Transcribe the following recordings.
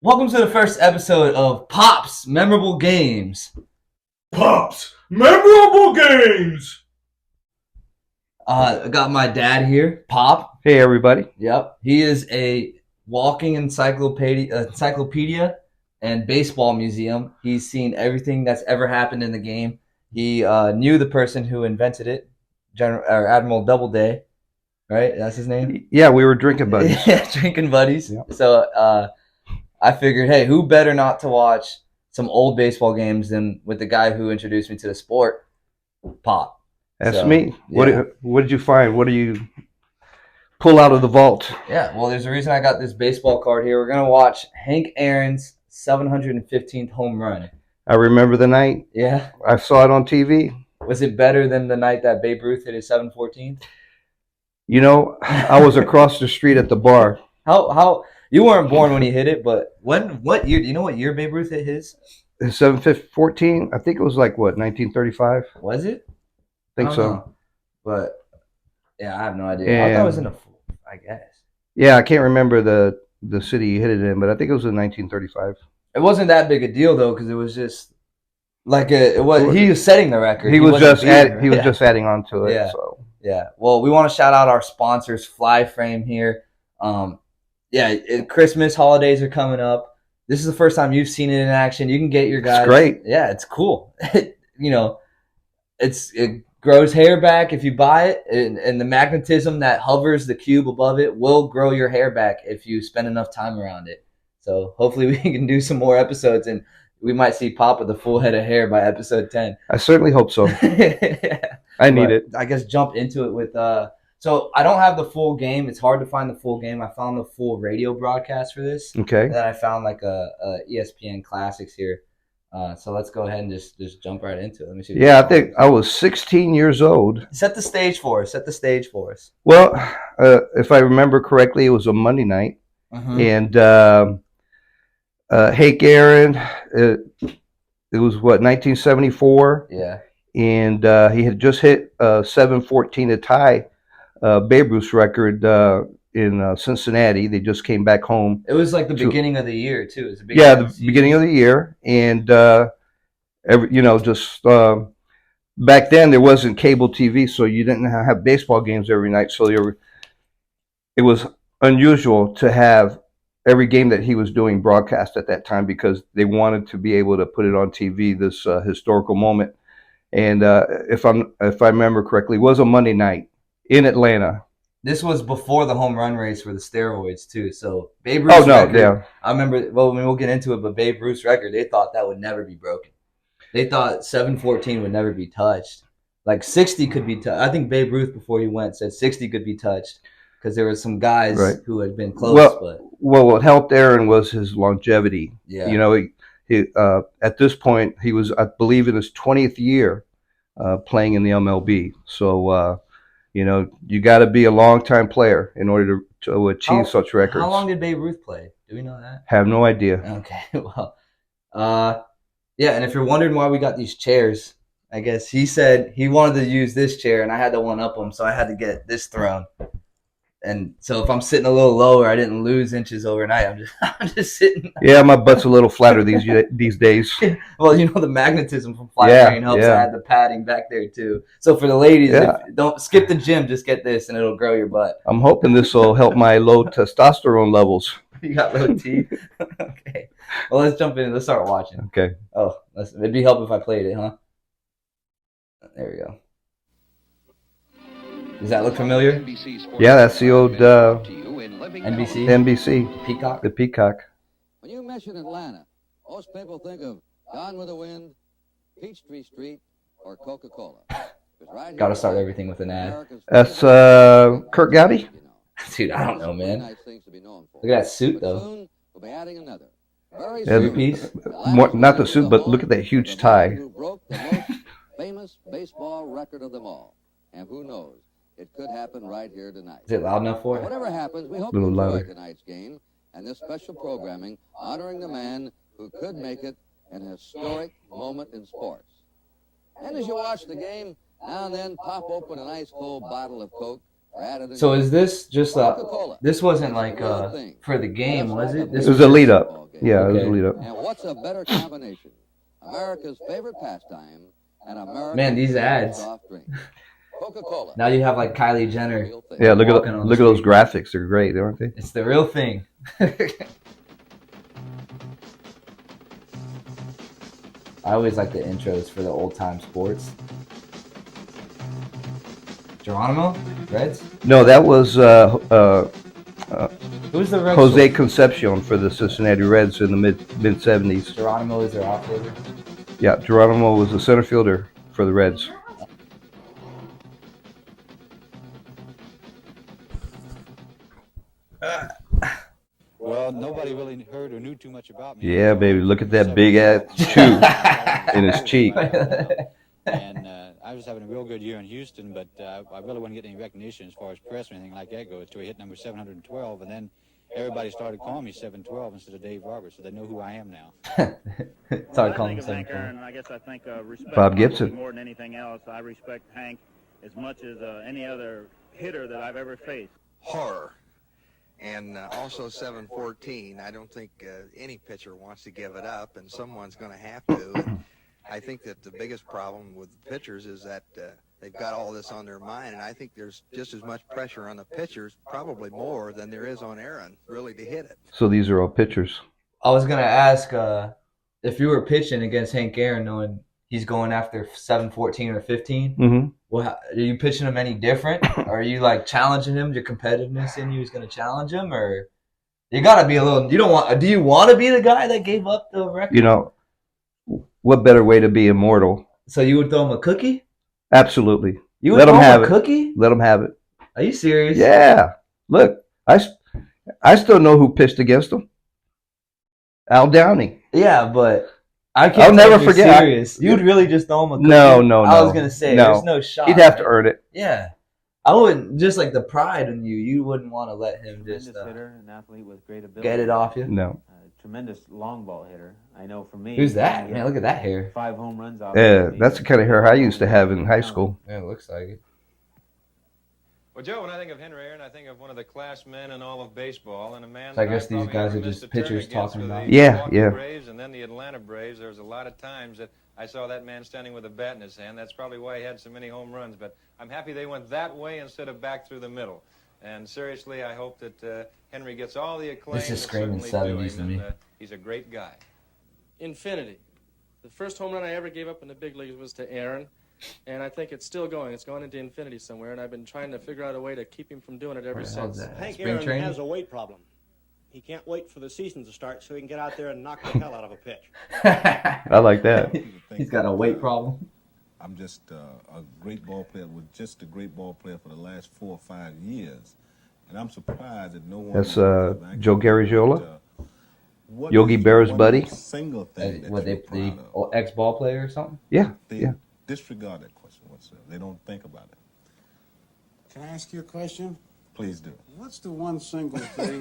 Welcome to the first episode of Pop's Memorable Games. Pops, memorable games. I got my dad here, Pop. Hey, everybody. Yep, he is a walking encyclopedia and baseball museum. He's seen everything that's ever happened in the game. He knew the person who invented it, Admiral Doubleday, right? That's his name. Yeah, we were drinking buddies. Yeah, drinking buddies. Yep. So I figured, hey, who better not to watch some old baseball games than with the guy who introduced me to the sport, Pop. That's So, me. yeah. What did you find? What do you pull out of the vault? Yeah, well, there's a reason I got this baseball card here. We're going to watch Hank Aaron's 715th home run. I remember the night. Yeah. I saw it on TV. Was it better than the night that Babe Ruth hit his 714th? You know, I was across the street at the bar. How you weren't born when he hit it, but what year? Do you know what year Babe Ruth hit his? 714. I think it was like what, 1935. Was it? I think don't so. know. But yeah, I have no idea. I thought it was in the, I guess. Yeah, I can't remember the city he hit it in, but I think it was in 1935. It wasn't that big a deal though, because it was just like it was. He was setting the record. He was just Yeah. just adding on to it. Yeah. So Yeah. Well, we want to shout out our sponsors, Fly Frame here. Christmas holidays are coming up. This is the first time you've seen it in action. You can get your guys. It's great. Yeah, it's cool. It grows hair back if you buy it, and the magnetism that hovers the cube above it will grow your hair back if you spend enough time around it. So hopefully we can do some more episodes, and we might see Pop with a full head of hair by episode 10. I certainly hope so. Yeah. I need it. I guess jump into it with so I don't have the full game. It's hard to find the full game. I found the full radio broadcast for this. Okay. And then I found like a ESPN Classics here. So let's go ahead and just jump right into it. Let me see. Yeah, I think I was 16 years old. Set the stage for us. Set the stage for us. Well, if I remember correctly, it was a Monday night, and Hank Aaron. It was what, 1974. Yeah. And he had just hit 714 to tie Babe Ruth's record in Cincinnati. They just came back home. It was like the beginning of the year too. It was the beginning of the year, and back then there wasn't cable TV, so you didn't have baseball games every night. So it was unusual to have every game that he was doing broadcast at that time because they wanted to be able to put it on TV. This historical moment. And if I remember correctly, it was a Monday night in Atlanta. This was before the home run race for the steroids too. So Babe Ruth's record, yeah. I remember. Well, we'll get into it, but Babe Ruth's record, they thought that would never be broken. They thought 714 would never be touched. Like 60 could be touched. I think Babe Ruth before he went said 60 could be touched because there were some guys who had been close. Well, what helped Aaron was his longevity. Yeah. You know, he at this point he was, I believe, in his 20th year playing in the MLB. So you got to be a long-time player in order to achieve such records. How long did Babe Ruth play? Do we know that? Have no idea. Okay, well, yeah. And if you're wondering why we got these chairs, I guess he said he wanted to use this chair, and I had to one up him, so I had to get this throne. And so if I'm sitting a little lower, I didn't lose inches overnight. I'm just sitting. Yeah, my butt's a little flatter these days. Well, the magnetism from Fly Frame helps. I had the padding back there too. So for the ladies, don't skip the gym. Just get this, and it'll grow your butt. I'm hoping this will help my low testosterone levels. You got low T. Okay. Well, let's jump in. Let's start watching. Okay. Oh, it'd be helpful if I played it, huh? There we go. Does that look familiar? Yeah, that's the old NBC. NBC. Peacock. The Peacock. When you mention Atlanta, most people think of Gone with the Wind, Peachtree Street, or Coca-Cola. Right, got to start everything with an ad. That's Kurt Gowdy? Dude, I don't know, man. Look at that suit, though. We'll be adding another. Three-piece? Not the suit, but look at that huge tie. Who broke the most famous baseball record of them all. And who knows? It could happen right here tonight. Is it loud enough for it? Whatever happens, we hope you enjoy tonight's game and this special programming honoring the man who could make it an historic moment in sports. And as you watch the game, now and then pop open an ice cold bottle of Coke or added So is this just Coca-Cola. this wasn't It's like the real thing. for the game, Just was like it? a This It was was a lead just, up. baseball game. Yeah, it was Okay. a lead up. And what's a better combination? America's favorite pastime and America's Man, these favorite ads. soft drink. Coca-Cola. Now you have like Kylie The Jenner. real thing. Yeah, look Walking on at the look at those street. graphics. They're great, aren't they? It's the real thing. I always like the intros for the old time sports. Geronimo? Reds? No, that was Who's the Reds? Jose Concepcion for the Cincinnati Reds in the mid '70s. Geronimo is their outfielder. Yeah, Geronimo was the center fielder for the Reds. Well, nobody really heard or knew too much about me. Yeah, baby, look at that big ass chew in his cheek. And I was having a real good year in Houston, but I really wasn't getting any recognition as far as press or anything like that goes until I hit number 712, and then everybody started calling me 712 instead of Dave Barber, so they know who I am now. Sorry, I calling think him of Hank 7-4. Aaron, I guess I think respect Bob probably Gibson. more than anything else. I respect Hank as much as any other hitter that I've ever faced. Horror. And also 714. I don't think any pitcher wants to give it up, and someone's going to have to. And I think that the biggest problem with pitchers is that they've got all this on their mind, and I think there's just as much pressure on the pitchers, probably more than there is on Aaron, really, to hit it. So these are all pitchers. I was gonna ask if you were pitching against Hank Aaron, knowing he's going after 714 or 15. Mm-hmm. Well, are you pitching him any different? Are you like challenging him? Your competitiveness in you is gonna challenge him, or you gotta be a little. You don't want. Do you want to be the guy that gave up the record? You know, what better way to be immortal? So you would throw him a cookie? Absolutely. You would Let throw him him have a it. cookie? Let them have it. Are you serious? Yeah. Look, I still know who pitched against him. Al Downey. Yeah, but I can't. I'll tell never if you're forget. Serious. You'd really just throw him a cookie? No. I was gonna say No. there's no shot. He'd have to right? earn it. Yeah, I wouldn't. Just like the pride in you, you wouldn't want to let him just Tremendous hitter, an athlete with great ability. get it off you. No. Tremendous long ball hitter. I know for me. Who's that? he Man, had look at that hair. 5 home runs off. Yeah, of me. that's the kind of hair I used to have in high school. Yeah, it looks like it. Well, Joe, when I think of Henry Aaron, I think of one of the class men in all of baseball, and a man. So I that guess these probably guys never are missed just a turn pitchers against talking for about the Yeah, Milwaukee yeah. Braves and then the Atlanta Braves. There was a lot of times that I saw that man standing with a bat in his hand. That's probably why he had so many home runs. But I'm happy they went that way instead of back through the middle. And seriously, I hope that Henry gets all the acclaim. This is that's screaming certainly 70s to due him, me. and, he's a great guy. Infinity. The first home run I ever gave up in the big leagues was to Aaron, and I think it's still going. It's going into infinity somewhere, and I've been trying to figure out a way to keep him from doing it ever Where the hell's since. that? Hank Spring Aaron training? has a weight problem. He can't wait for the season to start so he can get out there and knock the hell out of a pitch. I like that. He's got a weight problem. I'm just a great ball player, with just a great ball player for the last 4 or 5 years, and I'm surprised that no one. That's Joe Garagiola, what Yogi is Berra's one buddy. Single thing that What you're the proud of? ex-ball player or something? Yeah, They yeah. disregard that question whatsoever. They don't think about it. Can I ask you a question? Please do. What's the one single thing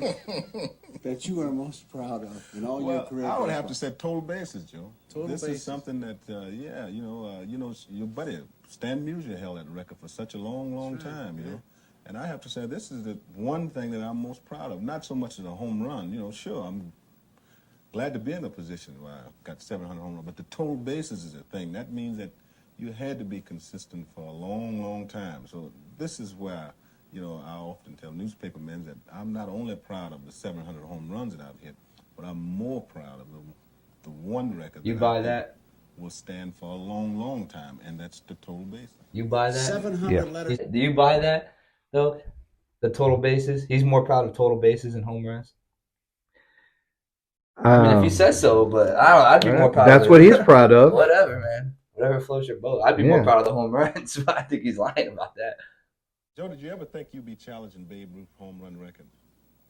that you are most proud of in all your Well, career? I would have to say total bases, Joe. Total this bases. is something that, your buddy Stan Musial held that record for such a long time, you know. And I have to say, this is the one thing that I'm most proud of. Not so much as a home run, sure, I'm glad to be in a position where I got 700 home runs, but the total bases is a thing. That means that you had to be consistent for a long time. So this is where, I often tell newspapermen that I'm not only proud of the 700 home runs that I've hit, but I'm more proud of the one record You that buy I think that? will stand for a long time, and that's the total bases. You buy that? 700 Yeah. letters. Do you buy that though? The total bases. He's more proud of total bases and home runs. I mean, if he says so, but I don't. I'd be more proud. That's of what it. he's proud of. Whatever, man. Whatever floats your boat. I'd be more Yeah. proud of the home runs, but I think he's lying about that. Joe, did you ever think you'd be challenging Babe Ruth home run record?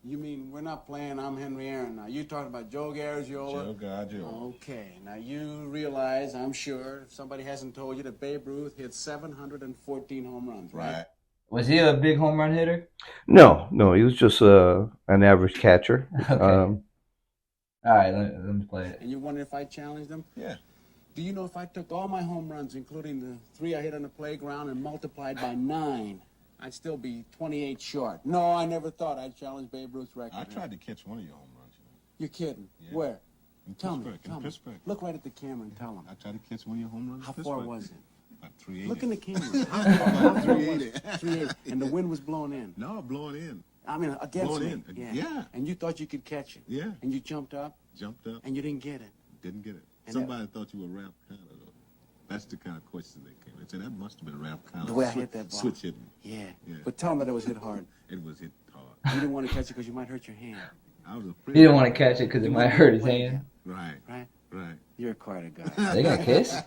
You mean we're not playing I'm Henry Aaron now? You talking about Joe Garagiola? Joe Garagiola. Okay. Now you realize, I'm sure, if somebody hasn't told you that Babe Ruth hit 714 home runs, right? Right. Was he a big home run hitter? No, he was just an average catcher. Okay. All right, let me play it. And you wonder if I challenged him? Yeah. Do you know if I took all my home runs, including the 3 I hit on the playground, and multiplied by 9, I'd still be 28 short. No, I never thought I'd challenge Babe Ruth's record. I tried to catch one of your home runs. You're kidding. Yeah. Where? In Tell me. Pittsburgh. Tell In me. Pittsburgh. Look right at the camera and tell them. I tried to catch one of your home runs. How in far Pittsburgh. was it? About 380. Look in the camera. How far was it? 380. And the wind was blowing in. No, blowing in. I mean, against Blowing me. in. Yeah. And you thought you could catch it. Yeah. And you jumped up. Jumped up. And you didn't get it. Didn't get it. And Somebody thought you were Ralph Connor, though. That's the kind of question they came. They said that must have been Ralph Connor. The way I hit that ball. Switch hitting. Yeah. Yeah. But tell them that it was hit hard. It was hit hard. You didn't want to catch it because you might hurt your hand. I was afraid. He didn't want to catch it because it might hurt his hand. Right. Right? Right. You're quite a guy. They gonna kiss?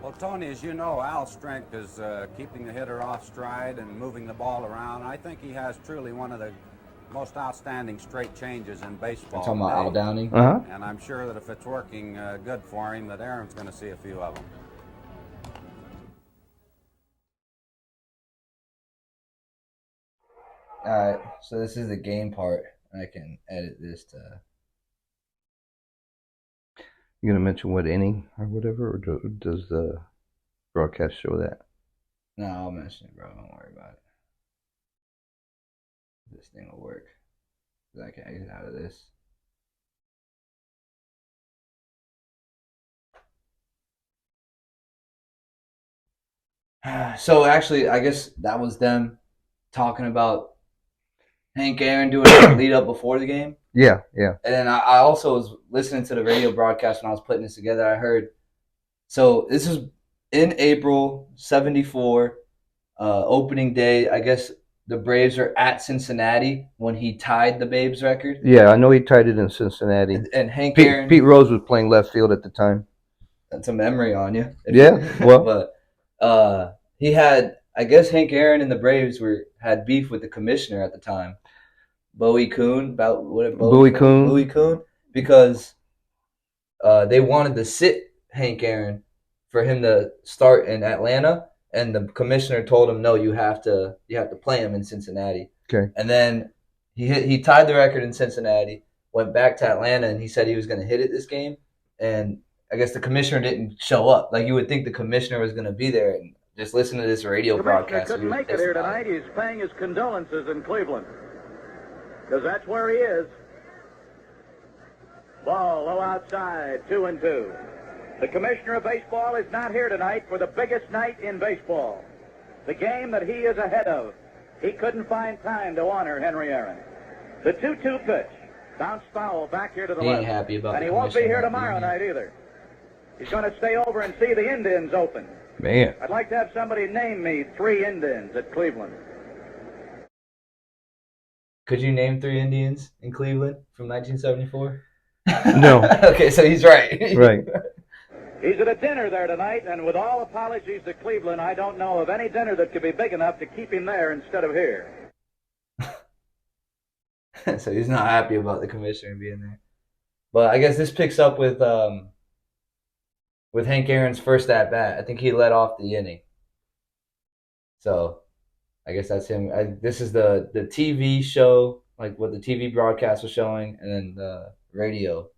Well, Tony, as you know, Al's strength is keeping the hitter off stride and moving the ball around. I think he has truly one of the most outstanding straight changes in baseball. I'm talking about Al Downing. Uh-huh. And I'm sure that if it's working good for him, that Aaron's going to see a few of them. Alright, so this is the game part. I can edit this to... You gonna mention what inning or whatever, or does the broadcast show that? No, I'll mention it, bro. Don't worry about it. This thing will work. 'Cause I can exit out of this. So actually, I guess that was them talking about Hank Aaron doing a lead up before the game. Yeah, yeah. And then I also was listening to the radio broadcast when I was putting this together. I heard, so this is in April '74, opening day. I guess the Braves are at Cincinnati when he tied the Babe's record. Yeah, I know he tied it in Cincinnati. And Hank Aaron. Pete Rose was playing left field at the time. That's a memory on you. Yeah, well. But he had, I guess Hank Aaron and the Braves had beef with the commissioner at the time. Bowie Kuhn, Bowie Kuhn, because they wanted to sit Hank Aaron for him to start in Atlanta, and the commissioner told him, no, you have to play him in Cincinnati. Okay. And then he tied the record in Cincinnati, went back to Atlanta, and he said he was going to hit it this game, and I guess the commissioner didn't show up. Like, you would think the commissioner was going to be there, and just listen to this radio broadcast. Couldn't make it here tonight. He's paying his condolences in Cleveland, because that's where he is. Ball low outside, 2-2. The commissioner of baseball is not here tonight for the biggest night in baseball, the game that he is ahead of. He couldn't find time to honor Henry Aaron. The 2-2 pitch bounced foul back here to the He left. ain't happy about and the he won't be commissioner here not tomorrow being here. night either. He's going to stay over and see the Indians open. Man. I'd like to have somebody name me 3 Indians at Cleveland. Could you name 3 Indians in Cleveland from 1974? No. Okay, so he's right. Right. He's at a dinner there tonight, and with all apologies to Cleveland, I don't know of any dinner that could be big enough to keep him there instead of here. So he's not happy about the commissioner being there. But I guess this picks up with Hank Aaron's first at bat. I think he led off the inning. So I guess that's him. This is the TV show, like what the TV broadcast was showing, and then the radio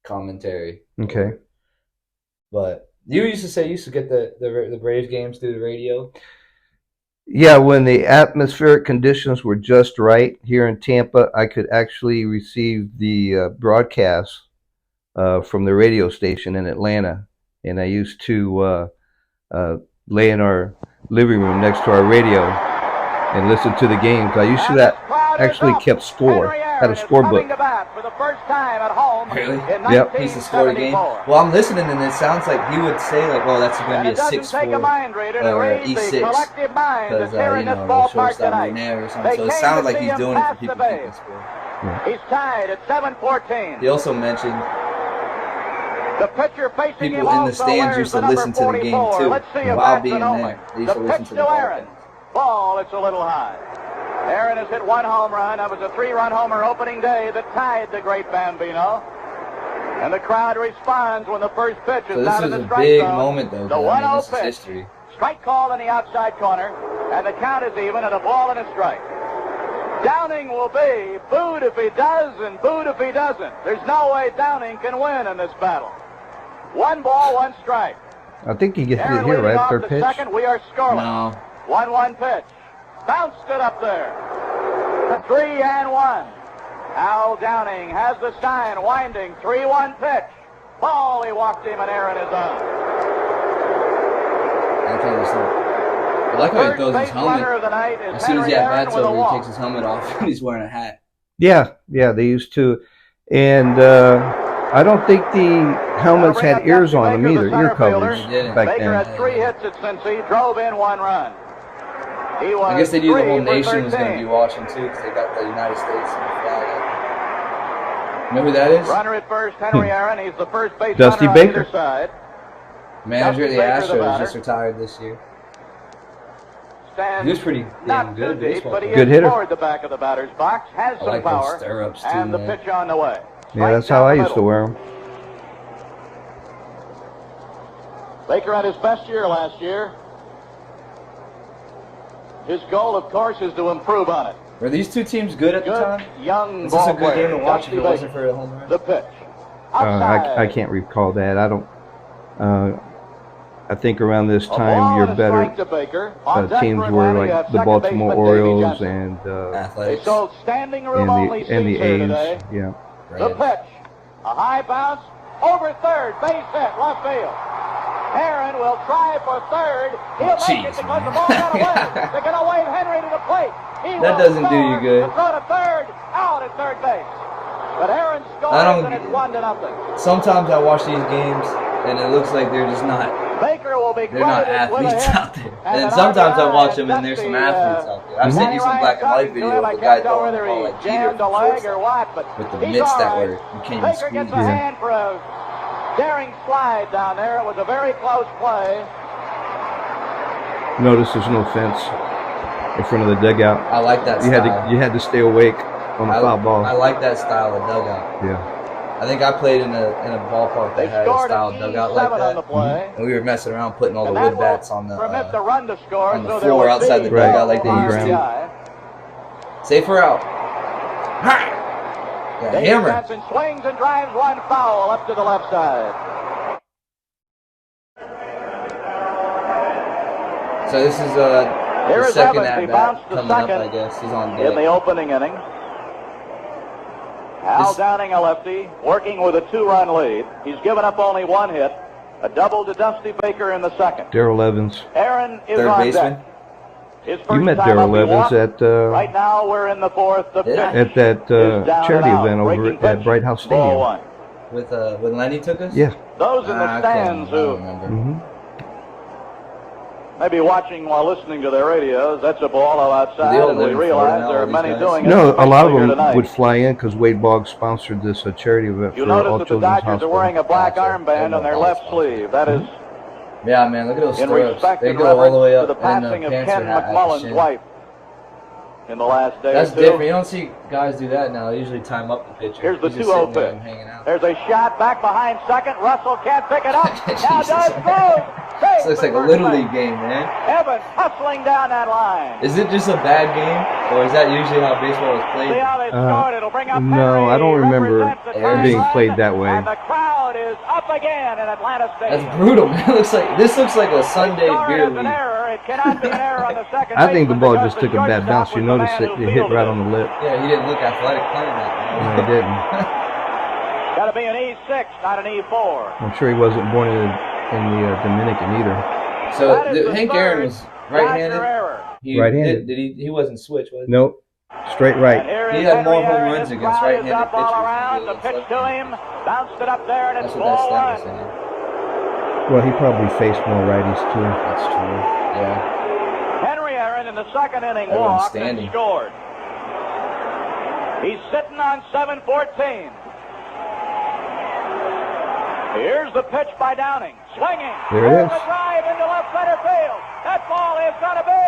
commentary. Okay. But you used to get the Braves games through the radio. Yeah, when the atmospheric conditions were just right here in Tampa, I could actually receive the broadcast from the radio station in Atlanta. And I used to lay in our living room next to our radio and listen to the games. I used to actually kept score, had a scorebook. For the first time at home Really? Yep. He used to score the game. Well, I'm listening, and it sounds like he would say, like, "Oh, that's going to be a 6-4 or E6 because the shortstop in there or something." So it sounded like he's doing it for people who can score. He's tied at 7-14. He also mentioned the pitcher facing people in the stands used to listen to the game too while being there. They used to listen to the broadcast. Ball, it's a little high. Aaron has hit 1 home run. That was a 3-run homer opening day that tied the great Bambino. And the crowd responds when the first pitch is So out this of is the a strike big zone. moment, though. The 'Cause, this 1-0 is pitch. history. Strike call in the outside corner, and the count is even at a ball and a strike. Downing will be booed if he does and booed if he doesn't. There's no way Downing can win in this battle. 1 ball, 1 strike. I think he gets Aaron it here, leading right? off Third the pitch. second. We are scoreless. No. 1-1 pitch. Bounced it up there. 3-1. Al Downing has the sign, winding. 3-1 pitch. Ball, he walked him, and Aaron is on. I like how he throws his helmet. As soon as he at bats over, he takes his helmet off and he's wearing a hat. Yeah, they used to. And I don't think the helmets had ears on them either, ear covers back Baker then. had 3 hits at Cincy, drove in 1 run. He was I guess they knew the 3 whole for nation was going to 13. be watching too, because they got the United States flag up. You know who that is? Runner at first, Henry Aaron. He's the first base Dusty runner on Baker. either side. Manager of the Baker, the Astros, batter. just retired this year. Stands He was pretty not damn too good deep, baseball but he player. Good hitter. toward the back of the batter's box, has I some like those power, stirrups too, and the man. pitch on the way. Yeah, that's how I used to wear them. Baker had his best year last year. His goal, of course, is to improve on it. Were these two teams good at the time? Young Is this ball a good game to player, watch if Dusty it wasn't Baker. for a home run? The pitch. Outside. I can't recall that. I don't. I think around this A ball time and you're a better. strike to Baker. On deck Teams for were Atlanta, you have like the second Baltimore baseman Davey Orioles Johnson. and They Athletics. sold standing room only and the seats here today. A's. Yeah. The pitch. A high bounce. Over third. Base hit. Left field. Aaron will try for third. He'll make it because the ball got away. They're going to wave Henry to the plate. He That will doesn't do you score. good. The throw to third. Out at third base. But Aaron scores I don't and it's get- 1-0. Sometimes I watch these games and it looks like they're just not. Baker will be They're not credited with a athletes hit. out there. And And an sometimes I RBI, watch them and there's Dusty, some athletes out there. I've sent Danny you some Ryan black and white talking to video him. of I a guy can't tell throwing the whether ball he like Jeter jammed a from leg or shortstop what, but with the he's mitts all that right. were you can't even Baker squeeze. gets a hand for a daring slide down there. It was a very close play. Notice there's no fence in front of the dugout. I like that You style. had to stay awake on a foul ball. I like that style of dugout. Yeah. I think I played in a ballpark that had a scored style an dugout like E7 on that, the play. and we were messing around putting all the And wood that will bats on the permit the run to score, on the so there floor will outside be the dugout like they no used to. RBI. Safer out. Yeah, Dave hammer. Johnson swings and drives one foul up to the left side. So this is Here the is second Evans. He at bat bounced the coming up. second I guess he's on in deck. the opening inning. Al This- Downing, a lefty, working with a 2-run lead. He's given up only 1 hit. A double to Dusty Baker in the second. Darrell Evans. Aaron is Third on baseman. deck. His You first met time Darrell up, he Evans walked. at Right now we're in the fourth. The pitch at that is down charity and out. event over Breaking at pitch, Bright House ball Stadium. 1. With when Lenny took us. Yeah. Those in the I stands don't who remember. may be watching while listening to their radios, that's a ball out They outside, all and live we in realize Florida now, there are these many guys. doing it. No, a lot of here them tonight. would fly in because Wade Boggs sponsored this charity event You'll for All notice that the Children's Dodgers are Hospital. wearing a black armband on their left sleeve. That is Yeah, man, look at those in stirrups. respect They and go all the reverence way to up the and the passing of pants Ken are at the McMullen's shin. wife in the last day That's or two. different. You don't see guys do that now. They usually time up the pitcher. Here's the He's just 2-0 sitting there pitch. and hanging out. There's a shot back behind second. Russell can't pick it up. Now Jesus. does throw. This looks like a little league game, man. Evans hustling down that line. Is it just a bad game, or is that usually how baseball is played? See how they scored. It'll bring up No, I don't remember represents the it being time played run, that way. And the crowd is up again in Atlanta Stadium. That's brutal, man. This looks like a Sunday Scored beer as an league. error. It cannot be an error on the second I think the baseman ball because just took a bad shortstop bounce. You was the noticed man it who hit fielded right it. on the lip. Yeah, he didn't look athletic playing that. No, he didn't. Got to be an E6, not an E4. I'm sure he wasn't born in the Dominican either. So That is the Hank third Aaron was right-handed. Dodger error. Right-handed. Did he? He wasn't switch, was he? Nope. Straight And right. here He is had more Henry home Aaron. runs His against crowd is right-handed up all pitchers around. than The he pitch does to him. Bounced it up there, and That's it's what that ball stat was one. saying. Well, he probably faced more righties too. That's true. Yeah. Henry Aaron in the second inning Everyone's walked and standing. scored. He's sitting on 7-14. Here's the pitch by Downing. Swinging. There it There's is. a drive into left center field. That ball is going to be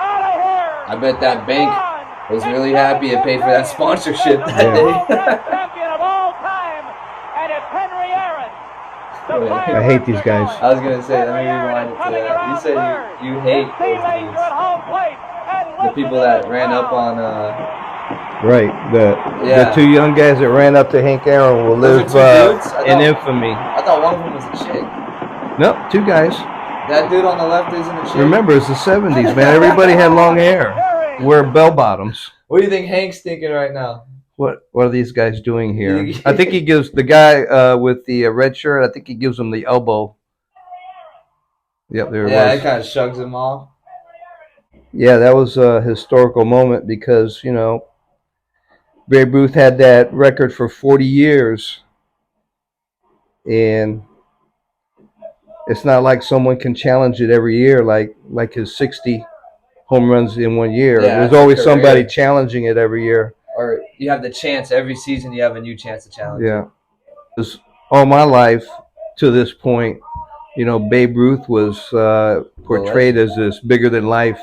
out of here. I bet that bank was really happy to pay for that sponsorship that Yeah. day. Champion of all time, and it's Henry Aaron. I hate these guys. I was gonna say, let me rewind it to that. You said you hate the people that ran up on. Right. The Yeah. 2 young guys that ran up to Hank Aaron will Those are live 2 dudes? I in thought- infamy. I thought one of them was a chick. No, two guys. That dude on the left isn't a chick. Remember, it's the 70s, man. Everybody had long hair. Wear bell bottoms. What do you think Hank's thinking right now? What are these guys doing here? I think he gives the guy with the red shirt, I think he gives him the elbow. Yep, there it was. Yeah, it kind of shrugs him off. Yeah, that was a historical moment because, you know, Babe Ruth had that record for 40 years. And it's not like someone can challenge it every year like his 60 home runs in one year. Yeah, There's that's a always career. somebody challenging it every year. Or you have the chance every season. You have a new chance to challenge. Yeah. Because all my life to this point, you know, Babe Ruth was portrayed as this bigger-than-life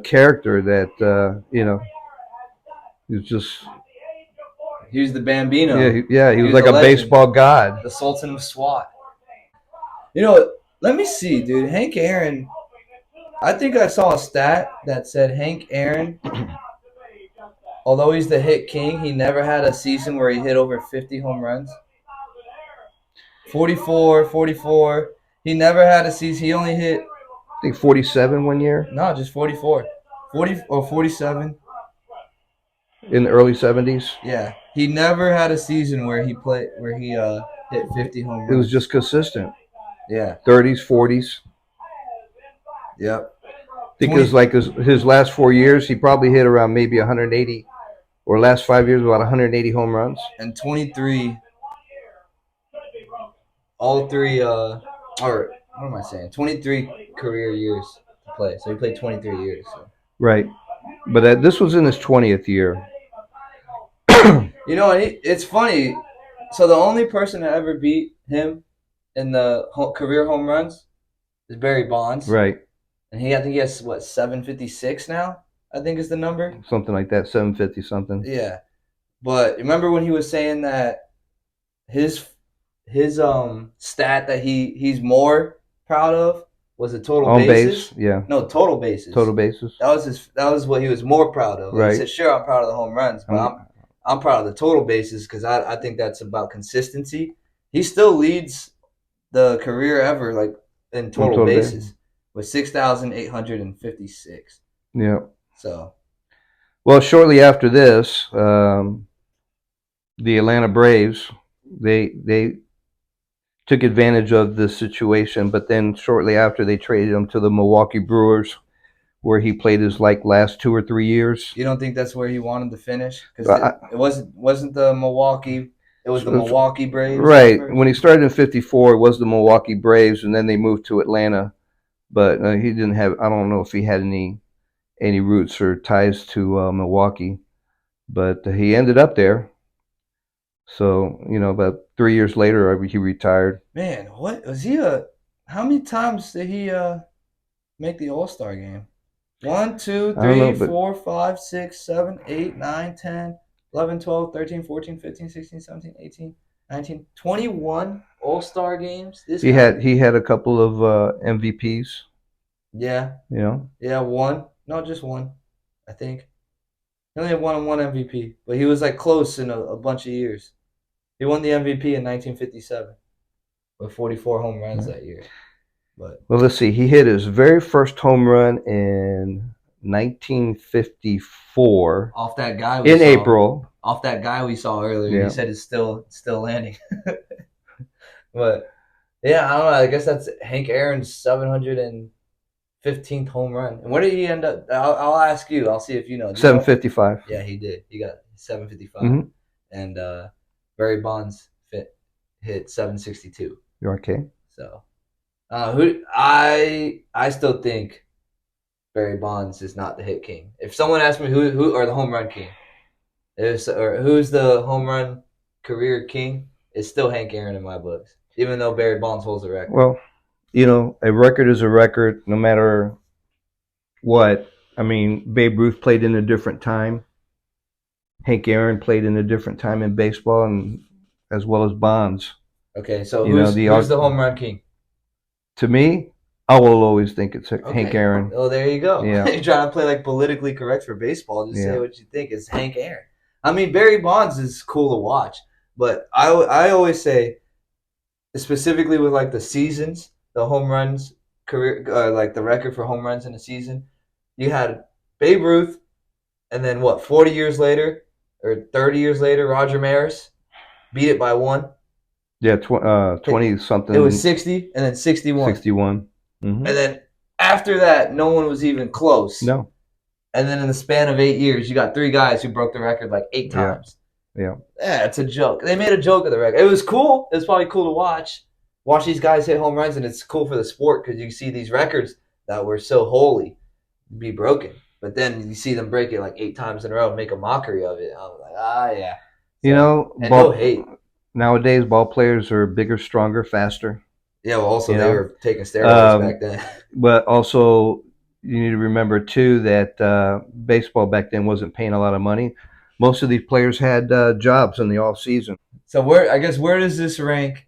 character that, you know, he was just... He was the Bambino. Yeah, he was like a baseball god. The Sultan of SWAT. You know, let me see, dude. Hank Aaron, I think I saw a stat that said Hank Aaron, although he's the hit king, he never had a season where he hit over 50 home runs. 44. He never had a season. He only hit... I think 47 one year. No, just 44. 40 or 47. In the early 70s. Yeah. He never had a season where he hit 50 home runs. It was just consistent. Yeah. 30s, 40s. Yep. Because like his last 4 years, he probably hit around maybe 180, or last 5 years about 180 home runs. And 23. All three, or what am I saying? 23 career years to play. So he played 23 years. So. Right. But this was in his 20th year. You know, it's funny. So the only person that ever beat him in the career home runs is Barry Bonds. Right. And I think he has, 756 now? I think is the number. Something like that, 750 something. Yeah. But remember when he was saying that his stat that he's more proud of was the total on bases. Base, yeah. No, total bases. Total bases. That was what he was more proud of. Right. He said, "Sure, I'm proud of the home runs, but I'm proud of the total bases because I think that's about consistency." He still leads the career ever in total bases with 6,856. Yeah. So. Well, shortly after this, the Atlanta Braves they took advantage of the situation, but then shortly after they traded him to the Milwaukee Brewers, where he played his last 2 or 3 years. You don't think that's where he wanted to finish? Because it wasn't the Milwaukee. It was the Milwaukee Braves. Right. When he started in '54, it was the Milwaukee Braves, and then they moved to Atlanta. But he didn't have. I don't know if he had any roots or ties to Milwaukee, but he ended up there. So, you know, about 3 years later, he retired. Man, what was he? How many times did he make the All-Star game? 1, 2, 3, 4, 5, 6, 7, 8, 9, 10, 11, 12, 13, 14, 15, 16, 17, 18, 19, 21 All-Star games. He had a couple of MVPs. Yeah. You know? Yeah, one. No, just one, I think. He only had one MVP, but he was close in a bunch of years. He won the MVP in 1957 with 44 home runs that year. But well, let's see. He hit his very first home run in 1954. Off that guy April. Off that guy we saw earlier. Yeah. He said it's still landing. But yeah, I don't know. I guess that's Hank Aaron's 715th home run. And where did he end up? I'll ask you. I'll see if you know. 755. Yeah, he did. He got 755. Mm-hmm. And Barry Bonds hit 762. Okay. So, I still think Barry Bonds is not the hit king. If someone asked me who or the home run king, or who's the home run career king, it's still Hank Aaron in my books. Even though Barry Bonds holds the record. Well, you know, a record is a record, no matter what. I mean, Babe Ruth played in a different time. Hank Aaron played in a different time in baseball, and as well as Bonds. Okay, so who's the home run king? To me, I will always think it's Hank Aaron. Oh, there you go. Yeah. You're trying to play politically correct for baseball. Just say what you think. It's Hank Aaron. I mean, Barry Bonds is cool to watch, but I always say specifically with like the seasons, the home runs career, like the record for home runs in a season. You had Babe Ruth, and then 40 years later or 30 years later, Roger Maris beat it by 1. Yeah, 20 something. It was 60 and then 61. 61. And then after that, no one was even close. No. And then in the span of 8 years, you got 3 guys who broke the record like 8 times. Yeah. Yeah, it's a joke. They made a joke of the record. It was cool. It was probably cool to watch. Watch these guys hit home runs, and it's cool for the sport because you see these records that were so holy be broken. But then you see them break it like 8 times in a row and make a mockery of it. I was like, yeah. You know, and no hate. Nowadays, ball players are bigger, stronger, faster. Yeah, well, also they were taking steroids back then. But also, you need to remember, too, that baseball back then wasn't paying a lot of money. Most of these players had jobs in the off season. So where does this rank?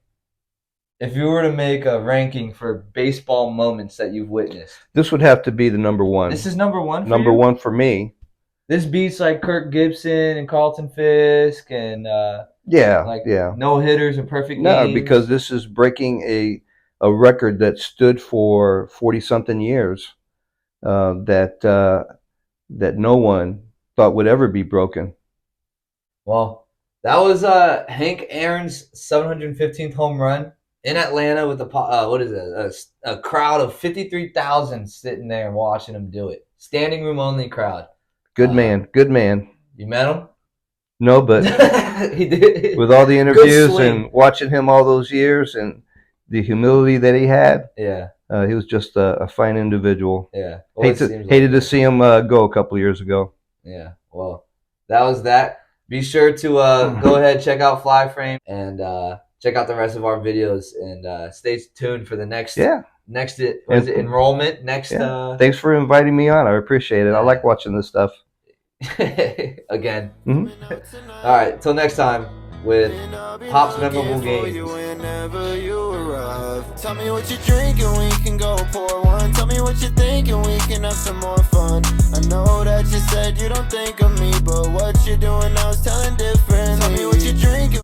If you were to make a ranking for baseball moments that you've witnessed, this would have to be the number one. This is number one. Number one for me. This beats like Kirk Gibson and Carlton Fisk and no hitters and perfect games. No, because this is breaking a record that stood for 40-something years that no one thought would ever be broken. Well, that was Hank Aaron's 715th home run in Atlanta with a crowd of 53,000 sitting there and watching him do it. Standing room only crowd. Good man. You met him? No, but he did. With all the interviews and watching him all those years and the humility that he had, he was just a fine individual. Yeah, well, hated to see him go a couple years ago. Yeah, well, that was that. Be sure to go ahead, check out Fly Frame, and check out the rest of our videos, and stay tuned for the next enrollment. Thanks for inviting me on. I appreciate it. I like watching this stuff. Again. All right, till next time with Pop's Memorable Games. Tell me what you're drinking, we can go pour one. Tell me what you're thinking, we can have some more fun. I know that you said you don't think of me, but what you're doing now is telling different. Tell me what you're drinking.